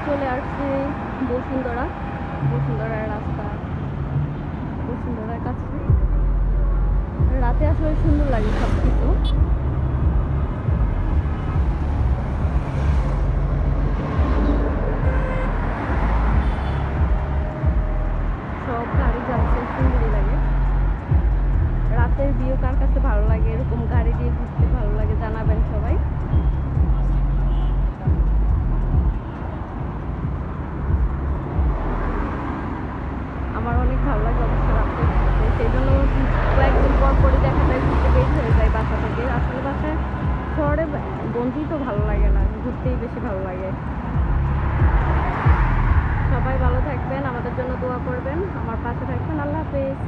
চলে আসছি বসুন্ধরা, বসুন্ধরার রাস্তা, বসুন্ধরার কাছে। রাতে আসলে সুন্দর লাগে সব কিছু। সব গাড়ি যাচ্ছে, সুন্দরই লাগে। রাতের ভিউ কার কাছে ভালো লাগে, এরকম গাড়ি দিয়ে ঘুরতে ভালো লাগে জানাবেন সবাই। আমার অনেক ভালো লাগে অবশ্য রাতে ঘুরতে, সেই জন্য কয়েকদিন পর পরই দেখা যায় ঘুরতে বের হয়ে যায় বাসা থেকে। আসলে বাসায় শহরে বন্ধি তো ভালো লাগে না, ঘুরতেই বেশি ভালো লাগে। সবাই ভালো থাকবেন, আমাদের জন্য দোয়া করবেন, আমার পাশে থাকবেন। আল্লাহ হাফেজ।